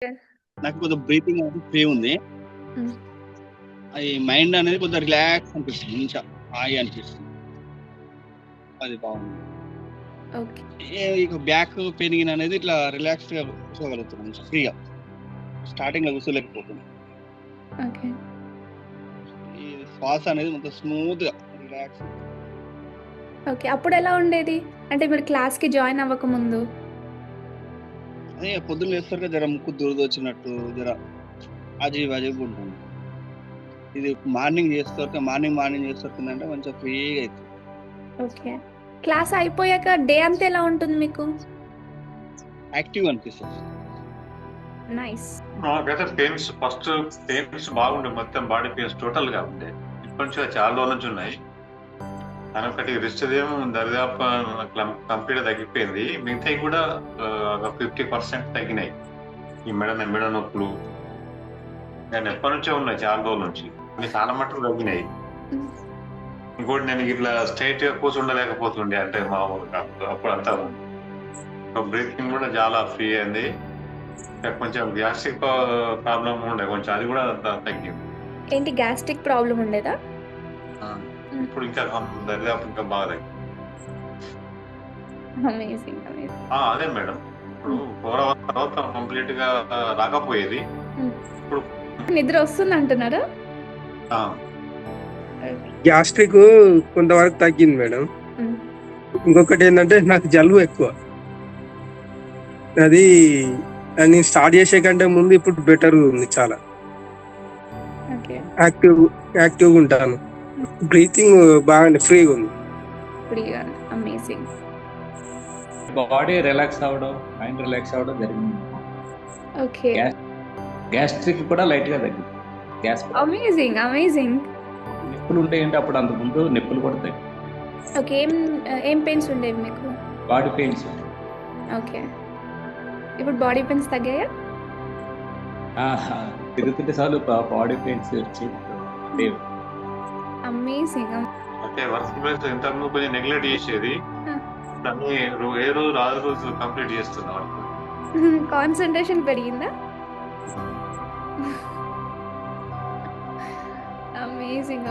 నాకు కొంచెం బ్రీతింగ్ అనేది ఫ్రీ ఉంది. హ్మ్. అది మైండ్ అనేది కొంచెం రిలాక్స్ అనిపిస్తుంది. మంచిగా హాయి అనిపిస్తుంది. అది బాగుంది. ఓకే. ఇక బ్యాక్ పెయిన్ అనేది ఇట్లా రిలాక్స్‌గా కూర్చోగలుగుతున్నాను మంచిగా ఫ్రీగా. స్టార్టింగ్‌లో కూర్చోలేకపోతున్నా. ఓకే. ఈ శ్వాస అనేది మొత్తం స్మూత్‌గా రిలాక్స్. ఓకే. అప్పుడెలా ఉండేది? అంటే మీరు క్లాస్‌కి జాయిన్ అవ్వకముందు? అదే పొద్దున్న లేస్తారు జర ముక్కు దురదొచ్చినట్టు, జర అజీబ్ ఉంటుంది. ఇది మార్నింగ్ చేసేసరికిందంటే మంచిగా ఫ్రీగా అయితది. ఓకే. క్లాస్ అయిపోయాక డే అంతా ఎలా ఉంటుంది మీకు? యాక్టివ్‌గా అనిపిస్తది. నైస్. నాకైతే పెయిన్స్ బాగుండే, మొత్తం బాడీ పెయిన్స్ టోటల్ గా ఉండే. ఇప్పటి నుంచి చాలా రోజుల నుంచి ఉన్నాయి. దానొకటి రిస్ట్ ఏమో దరిదాపు కంప్లీట్ తగ్గిపోయింది. మిగతాయి కూడా 50% తగ్గినాయి. ఈ మెడ నొప్పులు నేను ఎప్పటి నుంచో ఉన్నాయి, చాలా రోజుల నుంచి. కొన్ని చాలా మట్టుకు తగ్గినాయి. ఇంకోటి నేను ఇట్లా స్ట్రైట్ గా కూర్చుండలేకపోతుండే, అంటే మామూలుగా అప్పుడు అంతా బ్రీతింగ్ కూడా చాలా ఫ్రీ అయింది. కొంచెం గ్యాస్ట్రిక్ ప్రాబ్లం ఉండే, కొంచెం అది కూడా తగ్గింది. ఏంటి గ్యాస్ట్రిక్ ప్రాబ్లమ్ ఉండేదా? ఇప్పుడు ఇంకా దరిదాపు ఇంకా బాగా తగ్గింది. అమేజింగ్. అదే మేడం, ఇప్పుడు 4 hours తర్వాత కంప్లీట్ గా రాకపోయేది. ఇప్పుడు నిద్ర వస్తుంది అంటున్నారా? గ్యాస్ట్రిక్ కొంతవరకు తగ్గింది మేడం. ఇంకొకటి ఏంటంటే నాకు జలుబు ఎక్కువ. అది నేను స్టార్ట్ చేసే కంటే ముందు ఇప్పుడు బెటర్ ఉంది, చాలా యాక్టివ్ ఉంటాను. బ్రీతింగ్ బాగా ఫ్రీగా ఉంది. అమేజింగ్. బాడీ రిలాక్స్ అవ్వడం, మైండ్ రిలాక్స్ అవ్వడం జరిగింది. ఓకే. గ్యాస్ట్రిక్ కూడా లైట్ గా తగ్గింది. అమేజింగ్. నొప్పులు ఉంటాయంటే అప్పుడు అంతకుముందు నొప్పులు కూడా తగ్గి. ఓకే. ఏం పెయిన్స్ ఉండేవి మీకు? Body pains. ఓకే. ఇప్పుడు బాడీ పెయిన్స్ తగ్గాయా? తిరుగుతుంటే చాలు బాడీ పెయిన్స్ వచ్చి లేవు. అమేజింగ్. అంటే వర్క్ ప్లేస్ ఇంతకుముందు కొంచెం నెగ్లెక్ట్ చేసేది, దాన్ని ఏ రోజు కంప్లీట్ చేస్తున్నాం. కాన్సంట్రేషన్ పెరిగిందా? అమేజింగ్.